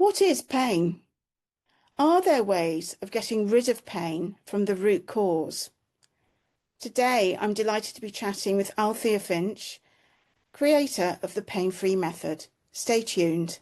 What is pain? Are there ways of getting rid of pain from the root cause? Today, I'm delighted to be chatting with Althea Finch, creator of the PainFree method. Stay tuned.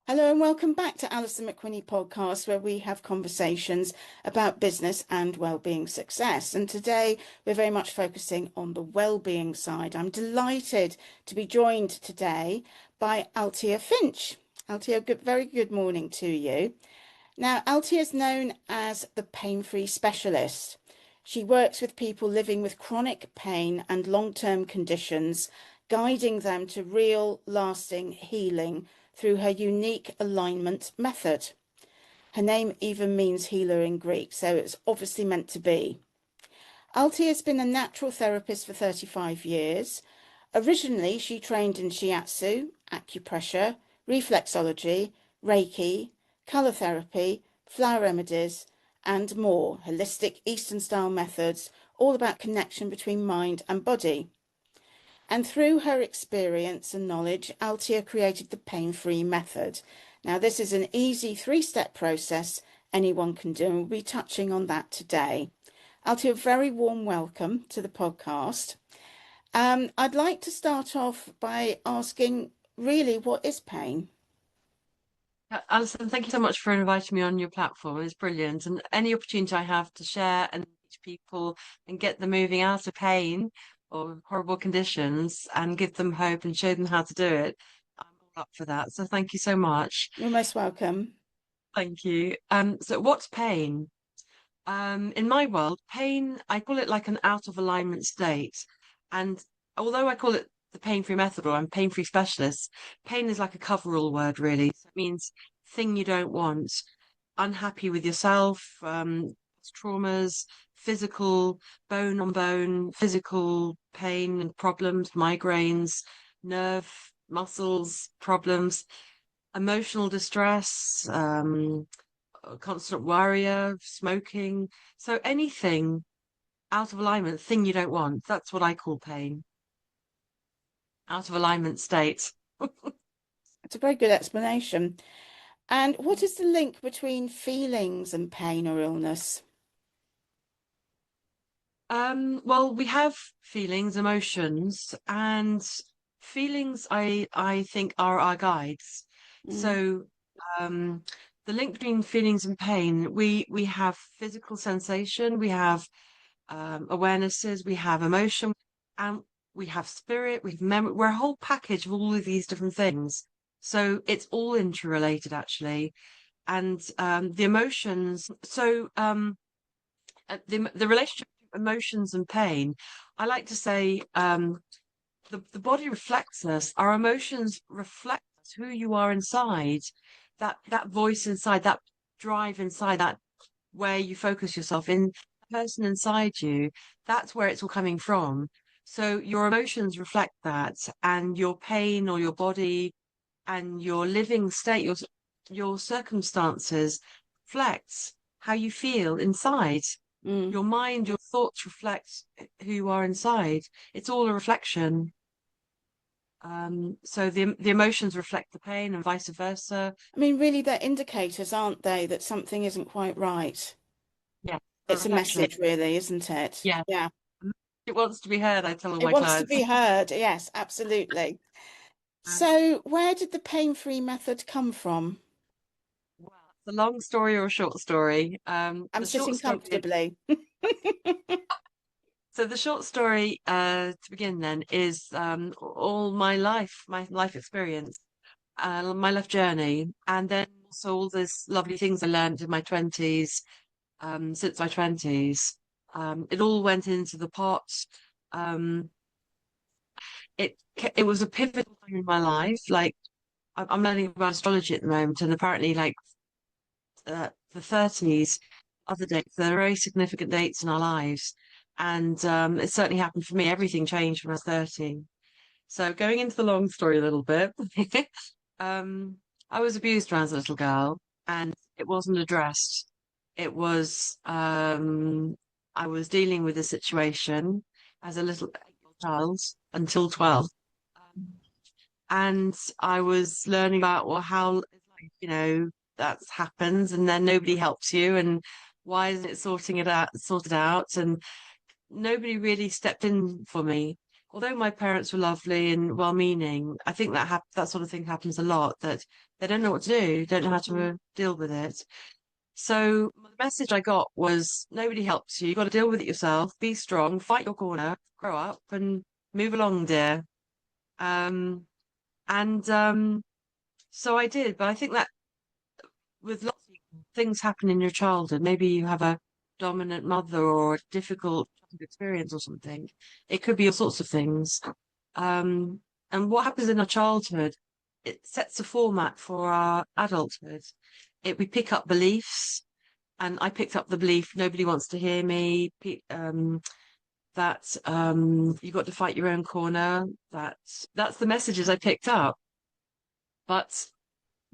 Hello and welcome back to Alison McQuinney podcast, where we have conversations about business and well-being success. And today we're very much focusing on the well-being side. I'm delighted to be joined today by Althea Finch. Althea, very good morning to you. Now, Althea is known as the pain-free specialist. She works with people living with chronic pain and long-term conditions, guiding them to real, lasting healing through her unique alignment method. Her name even means healer in Greek, so it's obviously meant to be. Althea has been a natural therapist for 35 years. Originally, she trained in shiatsu, acupressure, reflexology, Reiki, colour therapy, flower remedies, and more holistic Eastern style methods, all about connection between mind and body. And through her experience and knowledge, Althea created the PainFree method. Now, this is an easy 3-step process anyone can do, and we'll be touching on that today. Althea, very warm welcome to the podcast. I'd like to start off by asking, really, what is pain? Alison, thank you so much for inviting me on your platform. It's brilliant. And any opportunity I have to share and teach people and get them moving out of pain or horrible conditions and give them hope and show them how to do it, I'm all up for that. So thank you so much. You're most welcome. Thank you. So what's pain? In my world, pain, I call it like an out of alignment state. And although I call it the pain-free method or I'm pain-free specialist, pain is like a coverall word, really. So it means thing you don't want, unhappy with yourself, traumas, physical, bone on bone, physical pain and problems, migraines, nerve, muscles, problems, emotional distress, constant worry, smoking. So anything out of alignment, thing you don't want, that's what I call pain. Out of alignment state. It's a very good explanation. And what is the link between feelings and pain or illness? Well, we have feelings, emotions, and feelings I think are our guides. So the link between feelings and pain, we have physical sensation, we have awarenesses, we have emotion, and we have spirit, we have memory. We're a whole package of all of these different things. So it's all interrelated, actually. And the emotions, so the relationship between emotions and pain, I like to say the body reflects us. Our emotions reflect us, who you are inside, that voice inside, that drive inside, that where you focus yourself in, the person inside you, that's where it's all coming from. So your emotions reflect that, and your pain or your body and your living state, your circumstances reflects how you feel inside. Your mind, your thoughts reflect who you are inside. It's all a reflection. So the emotions reflect the pain and vice versa. I mean, really, they're indicators, aren't they, that something isn't quite right? Yeah. It's a message, really, isn't it? Yeah. Yeah. It wants to be heard, I tell all my It wants to clients. be heard. Yes, absolutely. So where did the pain-free method come from? Well, it's a long story or a short story. I'm The short sitting story. comfortably. So the short story, to begin then, is all my life experience, my life journey, and then also all these lovely things I learned in my 20s, since my 20s. It all went into the pot. Um, it was a pivotal time in my life. Like I'm learning about astrology at the moment, and apparently, like the 30s, other dates, they're very significant dates in our lives. And it certainly happened for me. Everything changed when I was 30. So going into the long story a little bit, um, I was abused when I was a little girl, and it wasn't addressed. It was I was dealing with a situation as a little child until 12. Um, and I was learning about, well, how, that happens, and then nobody helps you, and why isn't it sorted out, and nobody really stepped in for me. Although my parents were lovely and well-meaning, I think that sort of thing happens a lot, that they don't know what to do, don't know how to deal with it. So the message I got was nobody helps you. You've got to deal with it yourself. Be strong, fight your corner, grow up, and move along, dear. Um, and So I did, but I think that with lots of things happen in your childhood, maybe you have a dominant mother or a difficult childhood experience or something. It could be all sorts of things. Um, and what happens in our childhood, it sets a format for our adulthood. We pick up beliefs, and I picked up the belief nobody wants to hear me. That you've got to fight your own corner. That's the messages I picked up. But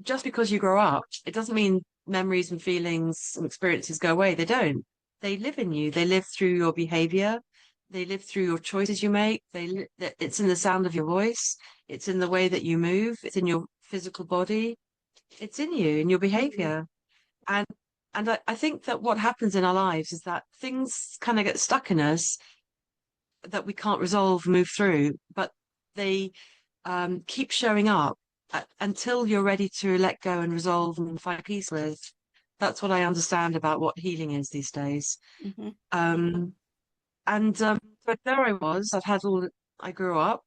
just because you grow up, it doesn't mean memories and feelings and experiences go away. They don't. They live in you. They live through your behavior. They live through your choices you make. It's in the sound of your voice. It's in the way that you move. It's in your physical body. It's in you, in your behavior. And I think that what happens in our lives is that things kind of get stuck in us that we can't resolve, move through, but they keep showing up until you're ready to let go and resolve and find peace with. That's what I understand about what healing is these days. Mm-hmm. But there I was. I grew up,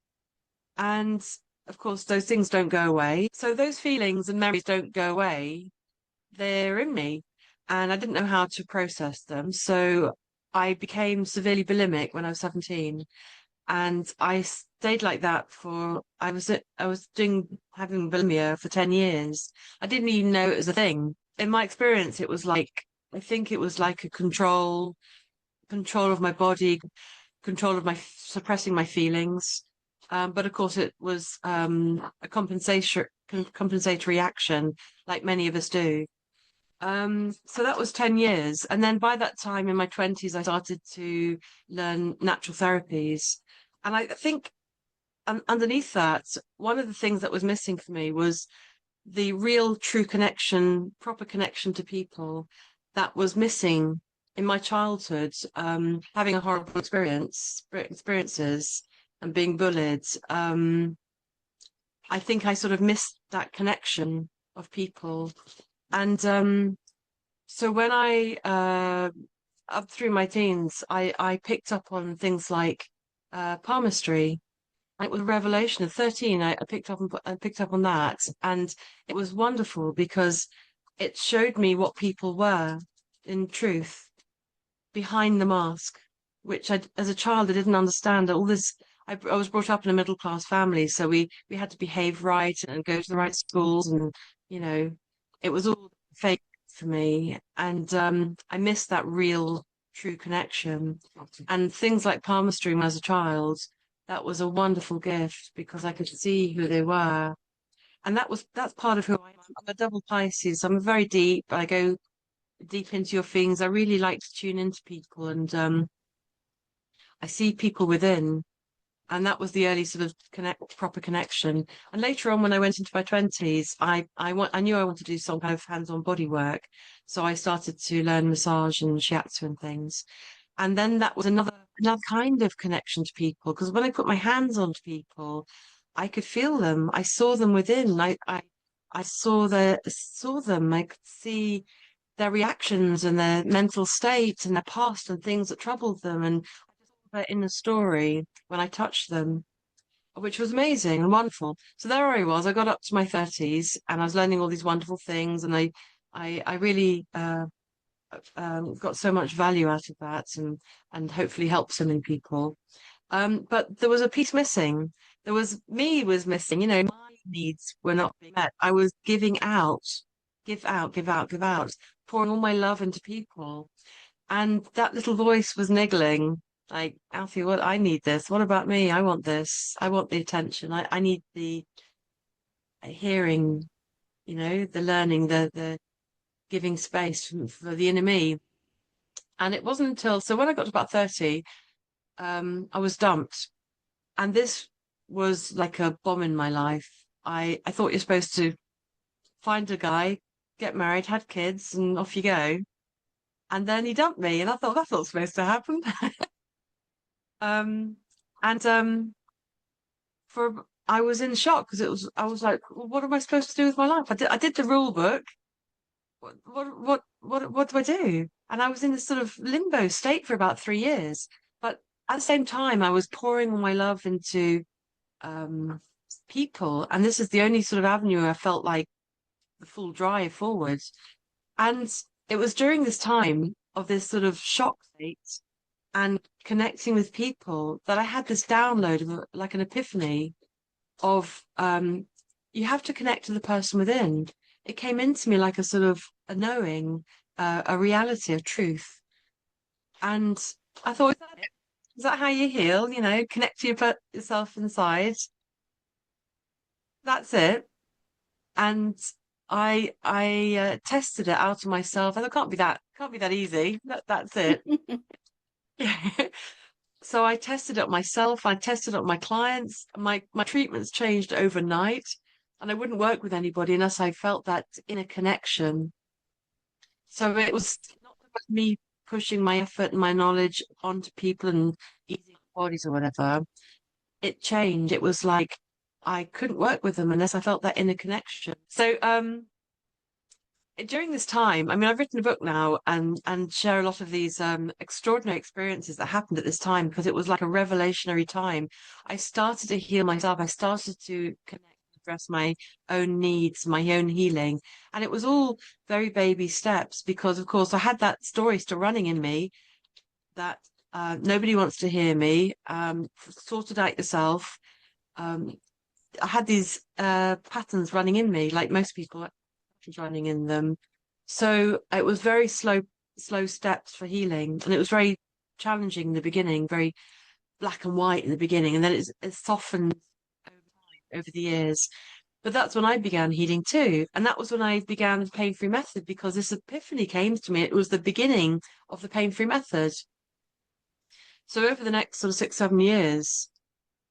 and of course, those things don't go away. So those feelings and memories don't go away. They're in me, and I didn't know how to process them. So I became severely bulimic when I was 17, and I stayed like that having bulimia for 10 years. I didn't even know it was a thing. In my experience, I think it was like a control of my body, control of suppressing my feelings. But of course, it was a compensatory action, like many of us do. So that was 10 years. And then by that time in my 20s, I started to learn natural therapies. And I think underneath that, one of the things that was missing for me was the real true connection, proper connection to people that was missing in my childhood, having a horrible experiences and being bullied. I think I sort of missed that connection of people. And so when up through my teens, I picked up on things like palmistry. It was a revelation at 13. I picked up on that, and it was wonderful because it showed me what people were in truth behind the mask, which as a child, I didn't understand. All this, I was brought up in a middle class family, so we had to behave right and go to the right schools, and you know, it was all fake for me, and I missed that real, true connection. And things like palmistry when I was a child, that was a wonderful gift because I could see who they were. And that's part of who I am. I'm a double Pisces. I'm very deep. I go deep into your things. I really like to tune into people, and I see people within. And that was the early sort of proper connection. And later on, when I went into my 20s, I knew I wanted to do some kind of hands-on body work. So I started to learn massage and shiatsu and things. And then that was another kind of connection to people, because when I put my hands onto people, I could feel them. I saw them within. I saw them. I could see their reactions and their mental state and their past and things that troubled them, and their inner story when I touched them, which was amazing and wonderful. So there I was. I got up to my 30s and I was learning all these wonderful things, and I really got so much value out of that, and hopefully help so many people. But there was a piece missing. There was me was missing. My needs were not being met. I was giving out, give out, give out, give out, pouring all my love into people. And that little voice was niggling, like, Alfie, what I need this. What about me? I want this. I want the attention. I need the hearing, the learning, the giving space for the inner me. And it wasn't until, so when I got to about 30, I was dumped. And this was like a bomb in my life. I thought you're supposed to find a guy, get married, had kids, and off you go. And then he dumped me, and I thought that's not supposed to happen. And for I was in shock because I was like, well, what am I supposed to do with my life? I did the rule book. What do I do? And I was in this sort of limbo state for about 3 years. But at the same time, I was pouring all my love into um people, and this is the only sort of avenue I felt like the full drive forward. And it was during this time of this sort of shock state and connecting with people that I had this download of like an epiphany of you have to connect to the person within. It came into me like a sort of a knowing, a reality of truth. And I thought, is that it? Is that how you heal? Connect to yourself inside. That's it. And I tested it out of myself. And it can't be that easy. That's it. So I tested it on myself. I tested it on my clients. My treatments changed overnight, and I wouldn't work with anybody unless I felt that inner connection. So it was not so much me pushing my effort and my knowledge onto people and easing bodies or whatever. It changed. It was like I couldn't work with them unless I felt that inner connection. So during this time, I mean, I've written a book now and share a lot of these extraordinary experiences that happened at this time because it was like a revelationary time. I started to heal myself. I started to connect, address my own needs, my own healing, and it was all very baby steps because, of course, I had that story still running in me that nobody wants to hear me. Sort it out yourself. Um, I had these patterns running in me, like most people running in them. So it was very slow steps for healing. And it was very challenging in the beginning, very black and white in the beginning. And then it softened over the years. But that's when I began healing too. And that was when I began the pain-free method because this epiphany came to me. It was the beginning of the pain-free method. So over the next sort of 6, 7 years,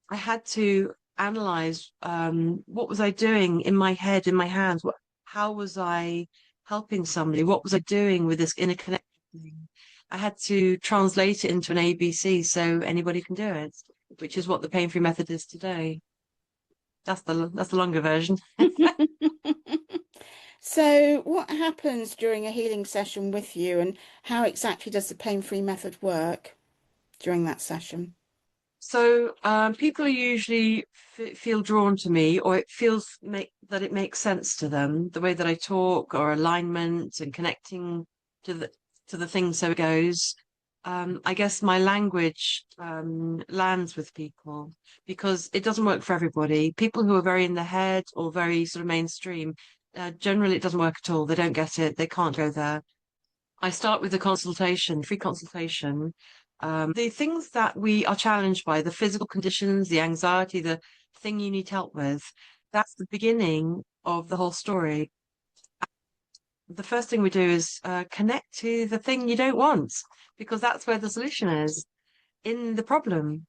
I had to analyze what was I doing in my head, in my hands, how was I helping somebody? What was I doing with this inner connection thing? I had to translate it into an ABC so anybody can do it, which is what the pain-free method is today. That's the longer version. So, what happens during a healing session with you, and how exactly does the pain-free method work during that session? So people are usually feel drawn to me, or it feels that it makes sense to them, the way that I talk, or alignment and connecting to the thing. So it goes. I guess my language lands with people because it doesn't work for everybody. People who are very in the head or very sort of mainstream, generally it doesn't work at all. They don't get it. They can't go there. I start with a consultation, free consultation. The things that we are challenged by, the physical conditions, the anxiety, the thing you need help with, that's the beginning of the whole story. The first thing we do is connect to the thing you don't want, because that's where the solution is. In the problem,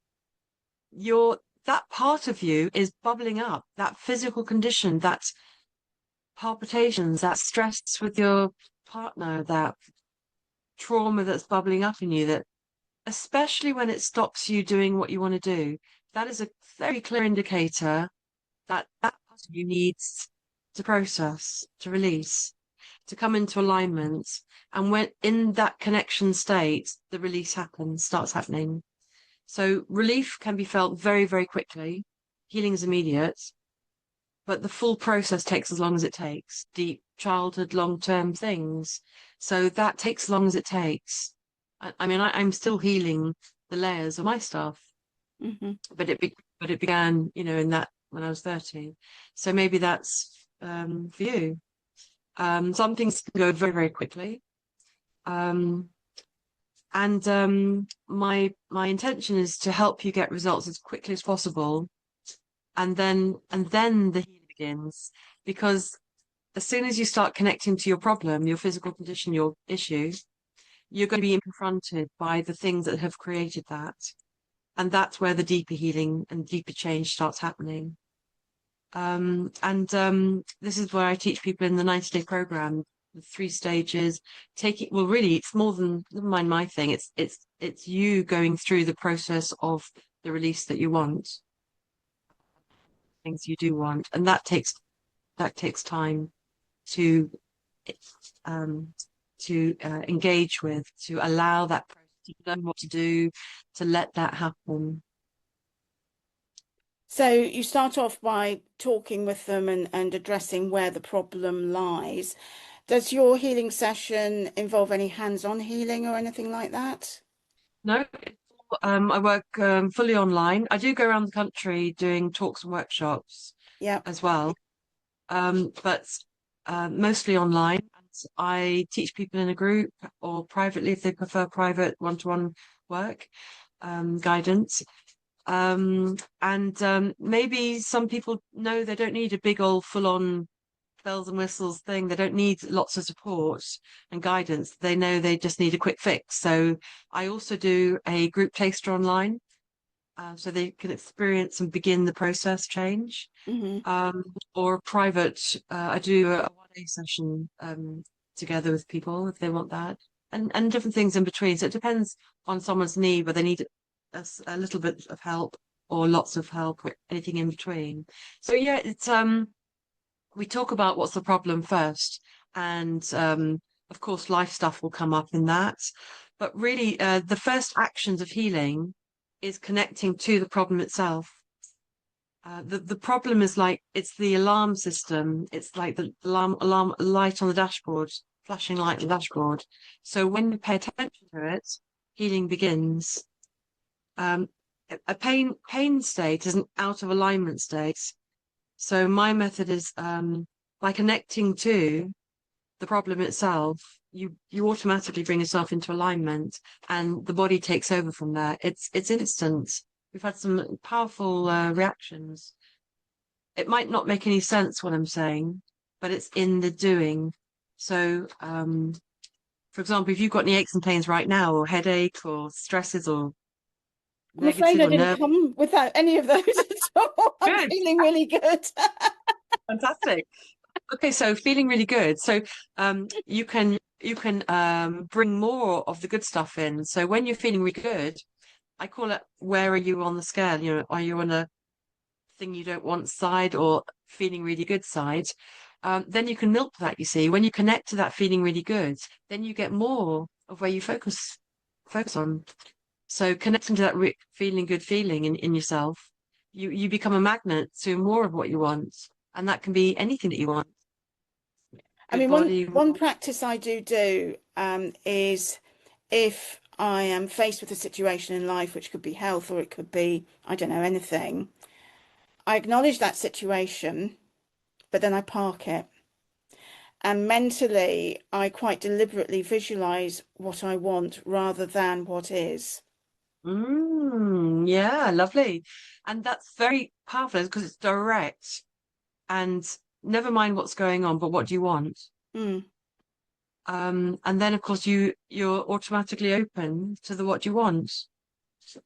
that part of you is bubbling up, that physical condition, that palpitations, that stress with your partner, that trauma that's bubbling up in you, that especially when it stops you doing what you want to do, that is a very clear indicator that part of you needs to process, to release, to come into alignment. And when in that connection state, the release starts happening. So relief can be felt very, very quickly. Healing is immediate, but the full process takes as long as it takes. Deep childhood, long-term things. So that takes as long as it takes. I mean, I'm still healing the layers of my stuff, Hmm. but it began, in that when I was 30. So maybe that's for you. Some things can go very, very quickly. Um, and my intention is to help you get results as quickly as possible, and then the healing begins. Because as soon as you start connecting to your problem, your physical condition, your issue, you're going to be confronted by the things that have created that. And that's where the deeper healing and deeper change starts happening. And this is where I teach people in the 90-day program, the 3 stages. Well, really, it's more than, never mind my thing. It's you going through the process of the release that you want, things you do want, and that takes time to um, engage with, to allow that process, to learn what to do, to let that happen. So you start off by talking with them and addressing where the problem lies. Does your healing session involve any hands-on healing or anything like that? No, I work fully online. I do go around the country doing talks and workshops Yeah. as well, but mostly online. And I teach people in a group or privately if they prefer private one-to-one work, guidance. And maybe some people know they don't need a big old full-on bells and whistles thing. They don't need lots of support and guidance. They know they just need a quick fix. So I also do a group taster online, so they can experience and begin the process change. Hmm. Um, or a private, I do a 1 day session together with people if they want that, and different things in between. So it depends on someone's need, whether they need a little bit of help or lots of help, or anything in between. So yeah, it's we talk about what's the problem first, and of course, life stuff will come up in that. But really, the first actions of healing is connecting to the problem itself. The problem is like it's the alarm system. It's like the alarm light on the dashboard, flashing light on the dashboard. So when you pay attention to it, healing begins. Um, a pain state is an out of alignment state. So my method is by connecting to the problem itself, you automatically bring yourself into alignment, and the body takes over from there. It's instant. We've had some powerful reactions. It might not make any sense what I'm saying, but it's in the doing. So, for example, if you've got any aches and pains right now, or headache, or stresses, or I'm afraid negative, I or didn't nerve, come without any of those at all. I'm good, feeling really good. fantastic. Okay, so feeling really good. So you can bring more of the good stuff in. So when you're feeling really good, I call it, where are you on the scale? Are you on a thing you don't want side, or feeling really good side? Then you can milk that, you see. When you connect to that feeling really good, then you get more of where you focus on. So connecting to that feeling good feeling in yourself, you become a magnet to more of what you want. And that can be anything that you want. I Good mean, one body. one practice I do is if I am faced with a situation in life, which could be health or it could be, I don't know, anything, I acknowledge that situation, but then I park it. And mentally, I quite deliberately visualize what I want rather than what is. Yeah, lovely. And that's very powerful because it's direct, and never mind what's going on, but what do you want? Mm, And then of course you're automatically open to the what you want.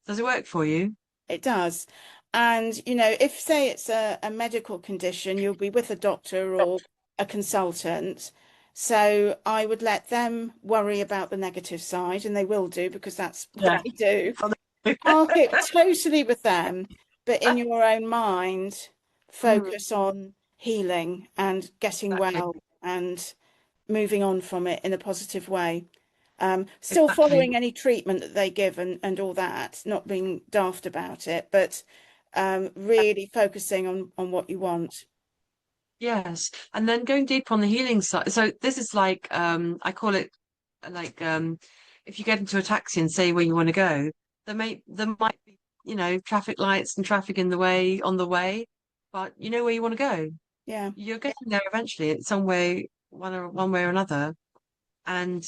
Does it work for you? it does. And, if, say, it's a medical condition, you'll be with a doctor or a consultant. So I would let them worry about the negative side, and they will do because that's what Yeah. they do. Park it totally with them, but in your own mind, Mm, focus on healing and getting exactly. well and moving on from it in a positive way. Still Exactly. following any treatment that they give and all that, not being daft about it, but really focusing on what you want. Yes. And then going deep on the healing side. So this is like I call it like if you get into a taxi and say where you want to go, there might be, traffic lights and traffic in the way on the way, but you know where you want to go. Yeah. You're getting there eventually. It's some way, one way or another, and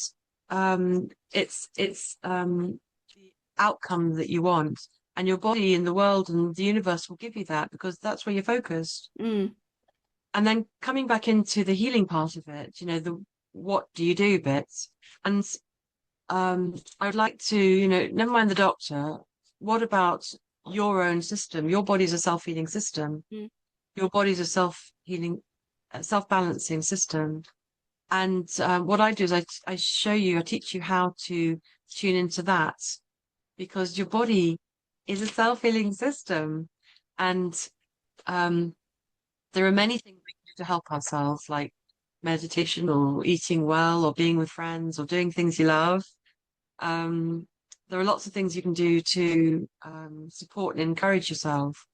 it's the outcome that you want, and your body and the world and the universe will give you that because that's where you're focused. Mm. And then coming back into the healing part of it, the what do you do bits. And I would like to, never mind the doctor, what about your own system? Your body's a self-healing system. Mm. Your body's a self-healing, self-balancing system. And what I do is I teach you how to tune into that because your body is a self-healing system. And um, there are many things we can do to help ourselves, like meditation or eating well or being with friends or doing things you love. There are lots of things you can do to support and encourage yourself.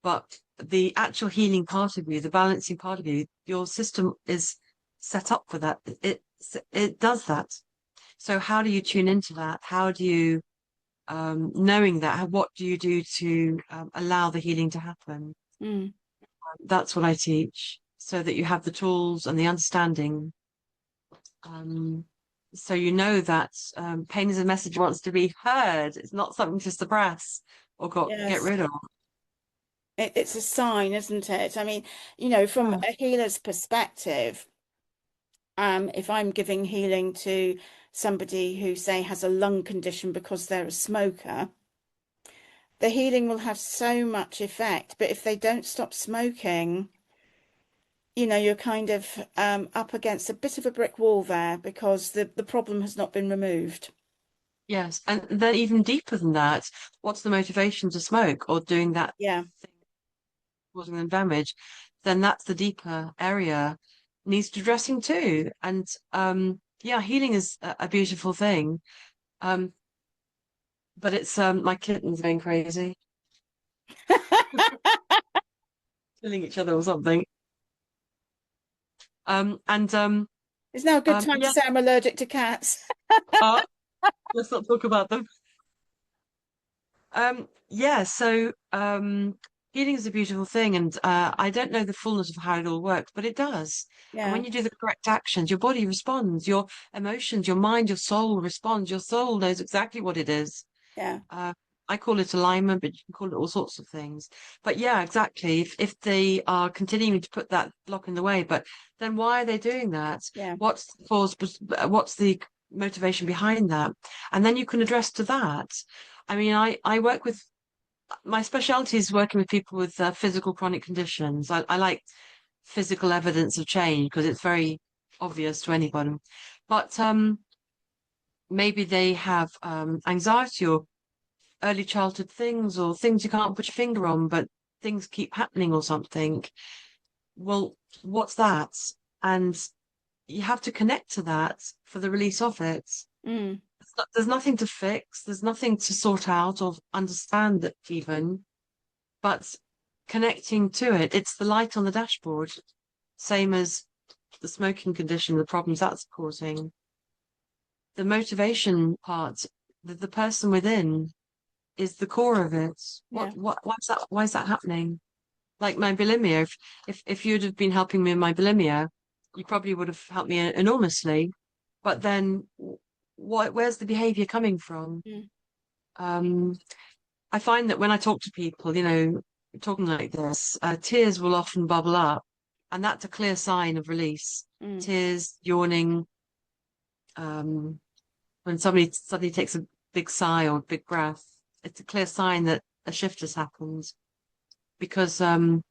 But the actual healing part of you, the balancing part of you, your system is set up for that. It does that. So how do you tune into that? How do you, knowing that, what do you do to allow the healing to happen? Mm. That's what I teach, so that you have the tools and the understanding. So you know that pain is a message that wants to be heard. It's not something to suppress or get Yes. rid of. It's a sign, isn't it? I mean, from Yeah. a healer's perspective, if I'm giving healing to somebody who, say, has a lung condition because they're a smoker, the healing will have so much effect. But if they don't stop smoking, you're kind of up against a bit of a brick wall there because the problem has not been removed. Yes. And then even deeper than that, what's the motivation to smoke or doing that Yeah. thing causing them damage? Then that's the deeper area needs addressing too. And yeah, healing is a beautiful thing. Um, but it's my kitten's going crazy, killing each other or something. And It's now a good time to yeah, say I'm allergic to cats. uh, let's not talk about them. Yeah, so healing is a beautiful thing, and I don't know the fullness of how it all works, but it does. And Yeah. when you do the correct actions, your body responds, your emotions, your mind, your soul responds. Your soul knows exactly what it is. Yeah. Uh, I call it alignment, but you can call it all sorts of things. But yeah, exactly. If they are continuing to put that block in the way, but then why are they doing that? Yeah. What's the cause? What's the motivation behind that? And then you can address to that. I mean, I work with my specialty is working with people with physical chronic conditions. I like physical evidence of change because it's very obvious to anybody. But maybe they have anxiety or early childhood things or things you can't put your finger on, but things keep happening or something. Well, what's that? And you have to connect to that for the release of it. Mm. There's nothing to fix, there's nothing to sort out or understand that even, but connecting to it, it's the light on the dashboard, same as the smoking condition, the problems that's causing. The motivation part, the person within is the core of it. Yeah. Why is that happening? Like my bulimia, if you'd have been helping me in my bulimia, you probably would have helped me enormously. But then where's the behavior coming from? Mm. Um, I find that when I talk to people, talking like this, tears will often bubble up, and that's a clear sign of release. Mm. Tears, yawning, when somebody suddenly takes a big sigh or a big breath, it's a clear sign that a shift has happened because um,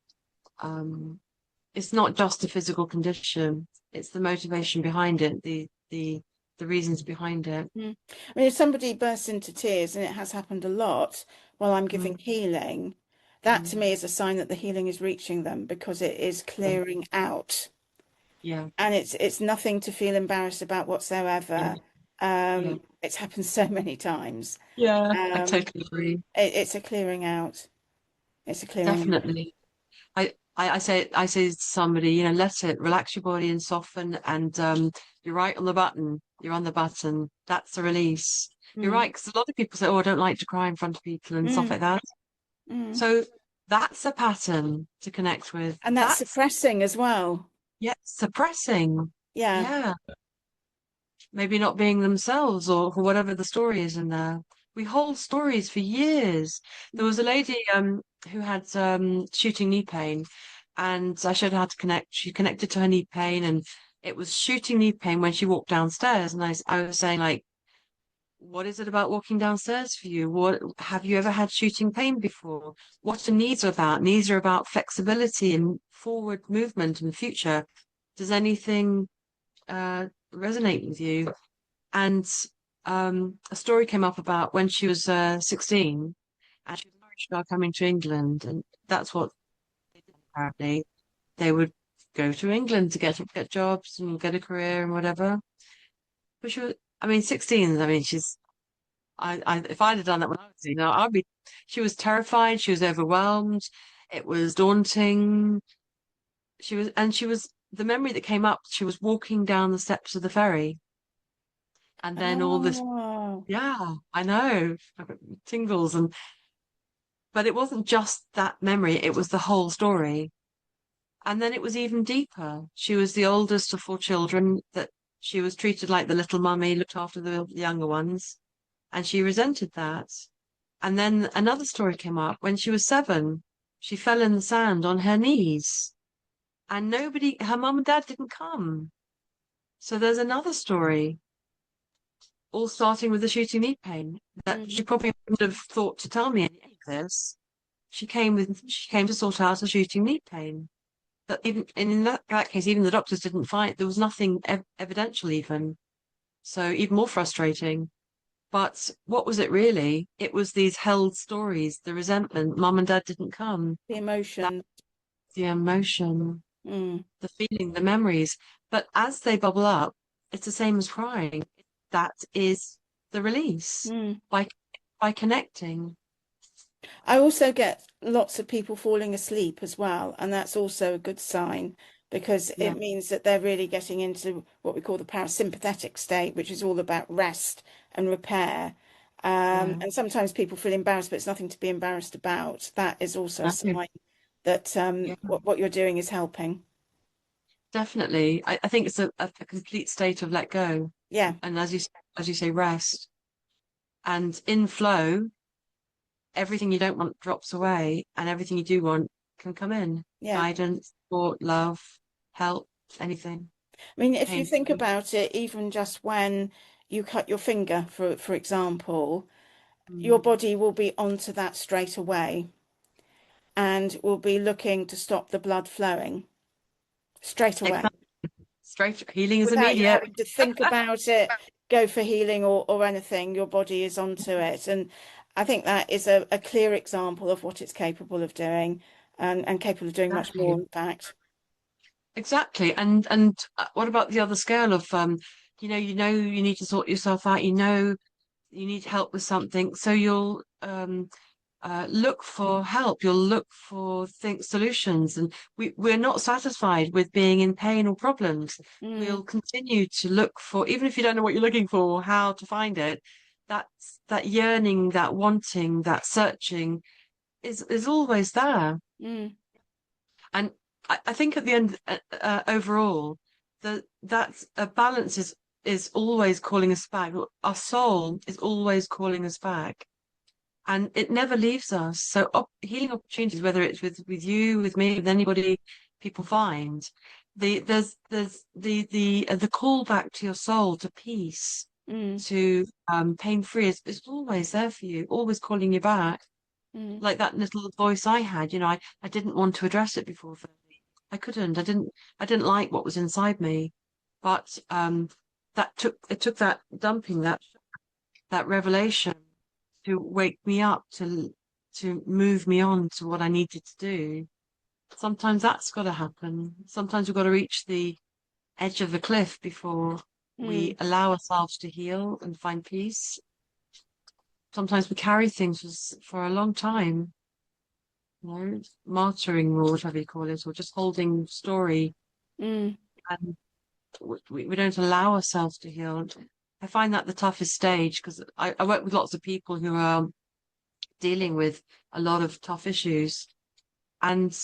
it's not just a physical condition; it's the motivation behind it, the reasons behind it. Mm. I mean, if somebody bursts into tears, and it has happened a lot while I'm giving Mm, healing, that to mm, me is a sign that the healing is reaching them because it is yeah, clearing out. yeah, And it's nothing to feel embarrassed about yeah, whatsoever. yeah. It's happened so many times. Yeah, I Um, totally agree. it's a clearing out. It's a clearing out. Definitely. I say to somebody, let it relax your body and soften and you're right on the button. you're on the button. That's a release. You're Mm. right, because a lot of people say, "Oh, I don't like to cry in front of people and stuff Mm. like that." Mm. So that's a pattern to connect with. And that's That's, suppressing as well. yeah, suppressing. Yeah. Yeah, maybe not being themselves or whatever the story is in there. We hold stories for years. There was a lady who had shooting knee pain, and I showed her how to connect. She connected to her knee pain, and it was shooting knee pain when she walked downstairs. And I was saying, like, what is it about walking downstairs for you? What have you ever had shooting pain before? What are knees about? Knees are about flexibility and forward movement and future. Does anything resonate with you? And a story came up about when she was 16 and she was an Irish girl coming to England, and that's what they did apparently. They would go to England to get jobs and get a career and whatever. But she was, I mean, 16, I mean, if I'd have done that when I was, I'd be, she was terrified, she was overwhelmed, it was daunting. The memory that came up, she was walking down the steps of the ferry, and then all this, Oh. yeah, I know, I've got tingles, but it wasn't just that memory, it was the whole story. And then it was even deeper. She was the oldest of four children, that she was treated like the little mummy, looked after the younger ones, and she resented that. And then another story came up when she was 7. She fell in the sand on her knees, and her mum and dad didn't come. So there's another story, all starting with the shooting knee pain, that Mm. she probably wouldn't have thought to tell me any of this. She came to sort out a shooting knee pain. But even and in that case, even the doctors didn't find there was nothing evidential even. So even more frustrating. But what was it really? It was these held stories, the resentment. Mum and dad didn't come. The That's emotion. the emotion, Mm. the feeling, the memories. But as they bubble up, it's the same as crying. That is the release Mm. by by connecting. I also get lots of people falling asleep as well, and that's also a good sign because Yeah, it means that they're really getting into what we call the parasympathetic state, which is all about rest and repair. yeah. And sometimes people feel embarrassed, but it's nothing to be embarrassed about. That is also a No, sign that yeah, what you're doing is helping. definitely. I think it's a complete state of let go. Yeah, And as you say, rest. And in flow, everything you don't want drops away, and everything you do want can come in. yeah. Guidance, support, love, help, anything. I mean, if you Pain think free. about it, even just when you cut your finger, for example, your Mm. body will be onto that straight away and will be looking to stop the blood flowing straight away Exactly. Straight healing is without you immediate. having to think about it, go for healing or anything. Your body is onto it. And I think that is a clear example of what it's capable of doing and capable of doing much more, Exactly. in fact. Exactly. And what about the other scale of you need to sort yourself out, you need help with something, so you'll look for help. You'll look for solutions, and we're not satisfied with being in pain or problems. Mm, We'll continue to look for, even if you don't know what you're looking for or how to find it. That yearning, that wanting, that searching is always there. mm, And I think at the end, overall, that a balance is always calling us back. Our soul is always calling us back, and it never leaves us. So healing opportunities, whether it's with you, with me, with anybody, people find there's the call back to your soul, to peace, mm, to pain free is always there for you, always calling you back. mm, Like that little voice I had, I didn't want to address it before 30. I couldn't. I didn't like what was inside me. But it took that dumping, that revelation to wake me up, to move me on to what I needed to do. Sometimes that's got to happen. Sometimes we've got to reach the edge of the cliff before we mm, allow ourselves to heal and find peace. Sometimes we carry things for a long time, martyring or whatever you call it, or just holding story. mm. And we don't allow ourselves to heal. I find that the toughest stage because I work with lots of people who are dealing with a lot of tough issues. And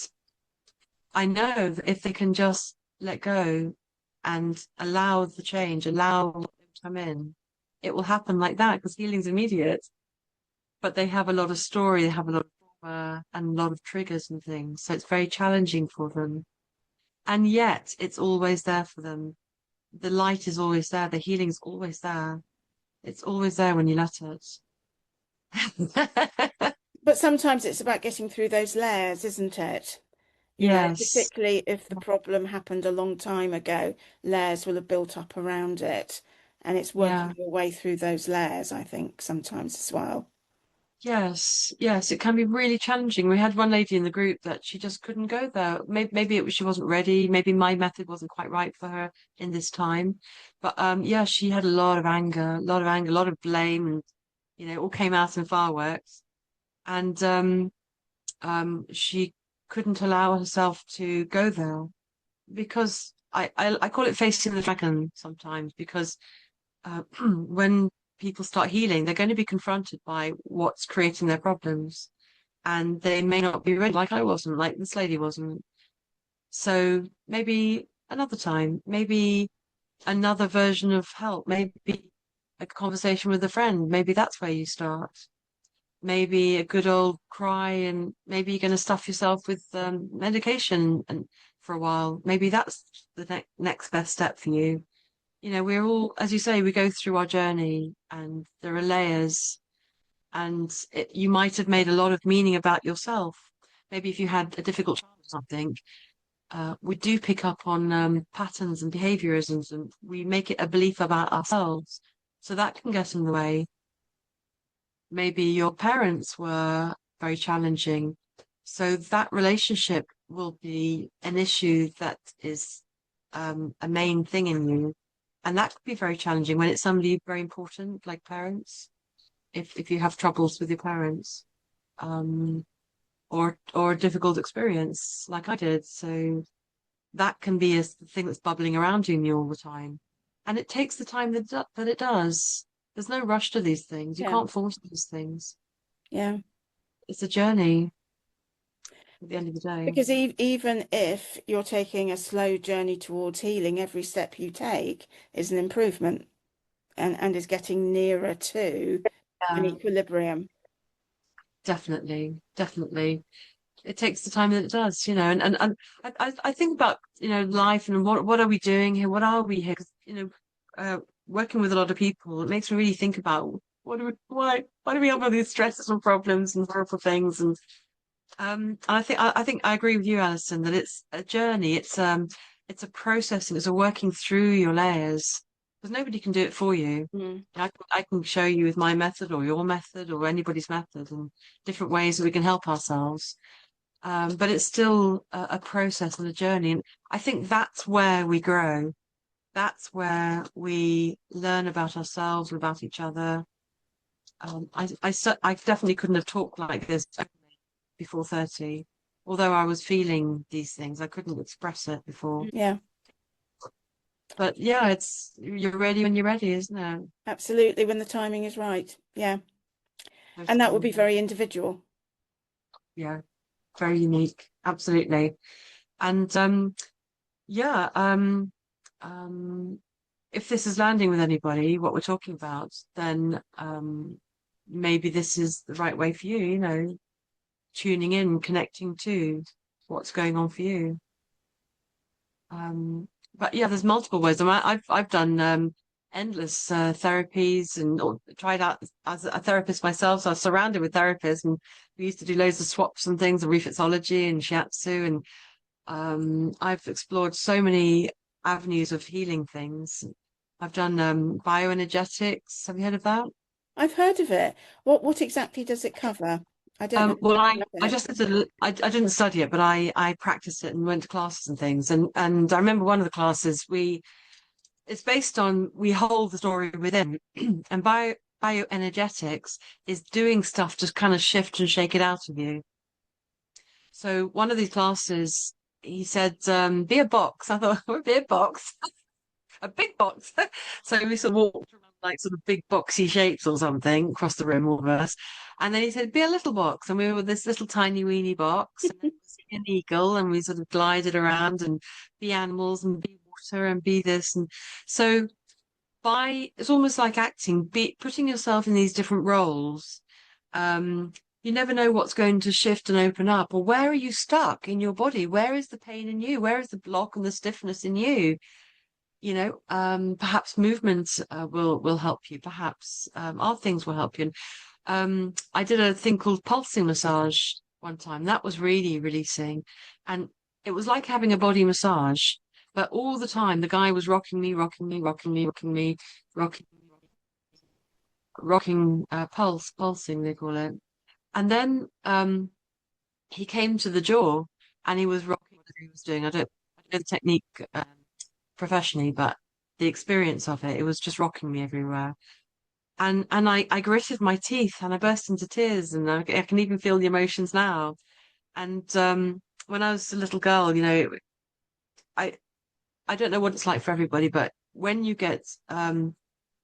I know that if they can just let go and allow the change, allow them to come in, it will happen like that because healing's immediate. But they have a lot of story, they have a lot of trauma and a lot of triggers and things. So it's very challenging for them. And yet it's always there for them. The light is always there, the healing's always there. It's always there when you let it. But sometimes it's about getting through those layers, isn't it? You know, Yes. particularly if the problem happened a long time ago, layers will have built up around it. And it's Yeah. working your way through those layers, I think, sometimes as well. Yes, yes, it can be really challenging. We had one lady in the group that she just couldn't go there. Maybe it was she wasn't ready. Maybe my method wasn't quite right for her in this time. But yeah, she had a lot of anger, a lot of anger, a lot of blame, and it all came out in fireworks. And she couldn't allow herself to go there because I call it facing the dragon sometimes because when people start healing, they're going to be confronted by what's creating their problems. And they may not be ready, like I wasn't, like this lady wasn't. So maybe another time, maybe another version of help, maybe a conversation with a friend, maybe that's where you start. Maybe a good old cry, and maybe you're going to stuff yourself with medication and for a while. Maybe that's the next best step for you. We're all, as you say, we go through our journey and there are layers, and you might have made a lot of meaning about yourself. Maybe if you had a difficult child or something, we do pick up on patterns and behaviorisms, and we make it a belief about ourselves. So that can get in the way. Maybe your parents were very challenging. So that relationship will be an issue that is a main thing in you. And that could be very challenging when it's somebody very important, like parents, if you have troubles with your parents, um, or a difficult experience like I did. So that can be a thing that's bubbling around in you all the time. And it takes the time that it does. There's no rush to these things. You Yeah, can't force these things. yeah. It's a journey at the end of the day. Because even if you're taking a slow journey towards healing, every step you take is an improvement and is getting nearer to an Yeah, equilibrium. definitely, definitely. It takes the time that it does, and I think about, life and what are we doing here? What are we here? Because, working with a lot of people, it makes me really think about why do we have all these stresses and problems and horrible things? And I think I agree with you, Alison, that it's a journey. It's a processing. It's a working through your layers because nobody can do it for you. Mm, I can show you with my method or your method or anybody's method and different ways that we can help ourselves. But it's still a process and a journey. And I think that's where we grow. That's where we learn about ourselves and about each other. I definitely couldn't have talked like this before 30. Although I was feeling these things, I couldn't express it before. yeah, But yeah, you're ready when you're ready, isn't it? absolutely. When the timing is right. Yeah. And that would Totally. be very individual. Yeah, very unique. Absolutely. And yeah, if this is landing with anybody, what we're talking about, then maybe this is the right way for you, tuning in, connecting to what's going on for you. But yeah, there's multiple ways. I've done endless therapies and or tried out as a therapist myself. So I was surrounded with therapists, and we used to do loads of swaps and things, and reflexology and shiatsu, and I've explored so many avenues of healing things. I've done bioenergetics. Have you heard of that? I've heard of it. What exactly does it cover? I don't know Well, I, enough in I it. just I didn't study it, but I practiced it and went to classes and things. And I remember one of the classes it's based on we hold the story within, and bioenergetics is doing stuff to kind of shift and shake it out of you. So one of these classes, he said, "Be a box." I thought, "Be a box." a big box. So we sort of walked around like sort of big boxy shapes or something across the room, all of us. And then he said, be a little box. And we were this little tiny weeny box. And then it was an eagle, and we sort of glided around and be animals and be water and be this. And so it's almost like acting, putting yourself in these different roles. Um, you never know what's going to shift and open up, or where are you stuck in your body? Where is the pain in you? Where is the block and the stiffness in you? Perhaps movement will help you. Perhaps other things will help you. And I did a thing called pulsing massage one time. That was really releasing, and it was like having a body massage. But all the time, the guy was rocking me, rocking me, rocking me, rocking me, rocking, rocking, pulsing, they call it. And then he came to the jaw, and he was rocking whatever he was doing. I don't know the technique professionally, but the experience of it was just rocking me everywhere. And I gritted my teeth and I burst into tears, and I can even feel the emotions now. And when I was a little girl, I I don't know what it's like for everybody, but when you get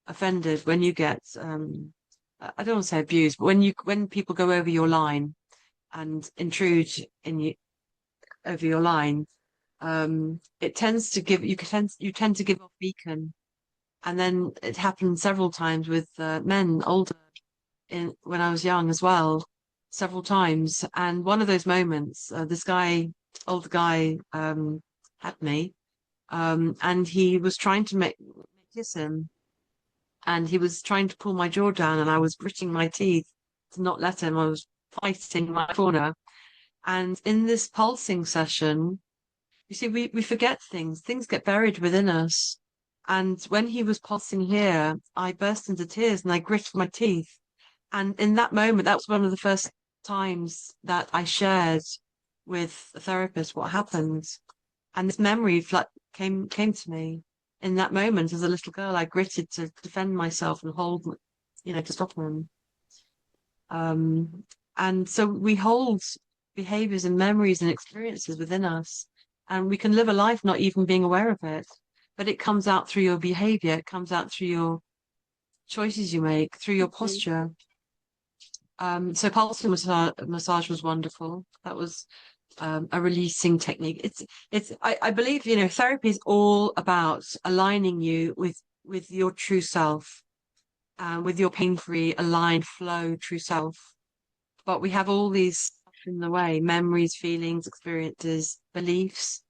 offended, when you get I don't want to say abused, but when people go over your line and intrude in you over your line, it tends to you tend to give off beacon. And then it happened several times with men older when I was young as well, several times. And one of those moments, this older guy, had me, and he was trying to make me kiss him, and he was trying to pull my jaw down, and I was gritting my teeth to not let him. I was fighting my corner. And in this pulsing session, you see, we forget things. Things get buried within us. And when he was pulsing here, I burst into tears and I gritted my teeth. And in that moment, that was one of the first times that I shared with a therapist what happened. And this memory came to me in that moment as a little girl. I gritted to defend myself and to stop him. And so we hold behaviors and memories and experiences within us, and we can live a life not even being aware of it. But it comes out through your behavior, it comes out through your choices you make, through your posture. So pulsing massage was wonderful. That was a releasing technique. I believe, therapy is all about aligning you with your true self, with your pain-free, aligned flow, true self. But we have all these stuff in the way, memories, feelings, experiences, beliefs.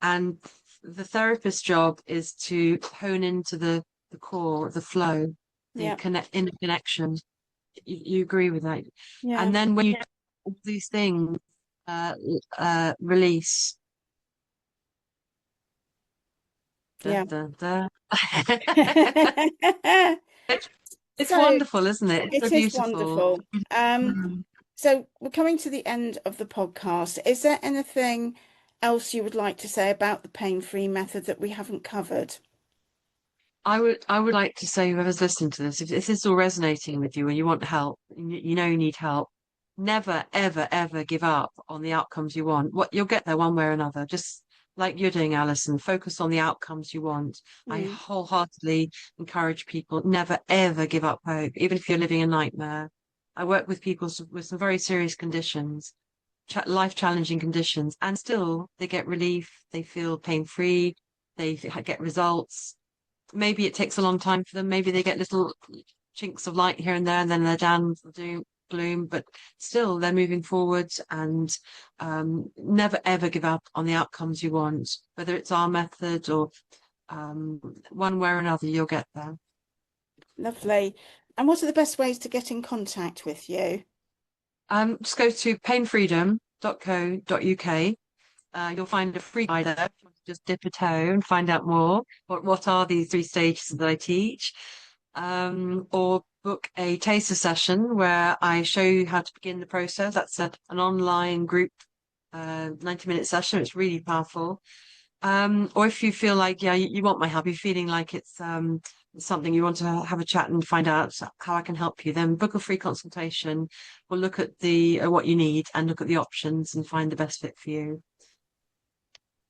And the therapist's job is to hone into the core, the flow, the inner connection. You agree with that? Yeah. And then when you do all these things, release. Yeah. It's So wonderful, isn't it? It's so it is beautiful. wonderful. So we're coming to the end of the podcast. Is there anything else you would like to say about the pain-free method that we haven't covered? I would like to say, whoever's listening to this, if this is all resonating with you and you want help, you know you need help, never, ever, ever give up on the outcomes you want. You'll get there one way or another. Just like you're doing, Alison, focus on the outcomes you want. I wholeheartedly encourage people, never, ever give up hope, even if you're living a nightmare. I work with people with some very serious conditions, life-challenging conditions, and still they get relief, they feel pain-free, they get results. Maybe it takes a long time for them. Maybe they get little chinks of light here and there, and then they're down the gloom, but still they're moving forwards. And never ever give up on the outcomes you want, whether it's our method or one way or another, you'll get there. Lovely. And what are the best ways to get in contact with you? Just go to painfreedom.co.uk. You'll find a free guide there if you want to just dip a toe and find out more. What are these 3 stages that I teach? Or book a taster session where I show you how to begin the process. That's an online group 90-minute session. It's really powerful. Or if you feel like, you want my help, you're feeling like it's something you want to have a chat and find out how I can help you, then book a free consultation. We'll look at what you need and look at the options and find the best fit for you.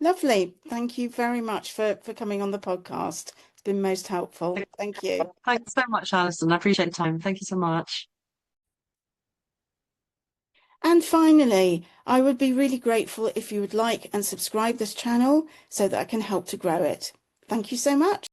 Lovely. Thank you very much for coming on the podcast. It's been most helpful. Thank you. Thanks so much, Alison. I appreciate the time. Thank you so much. And finally, I would be really grateful if you would like and subscribe this channel so that I can help to grow it. Thank you so much.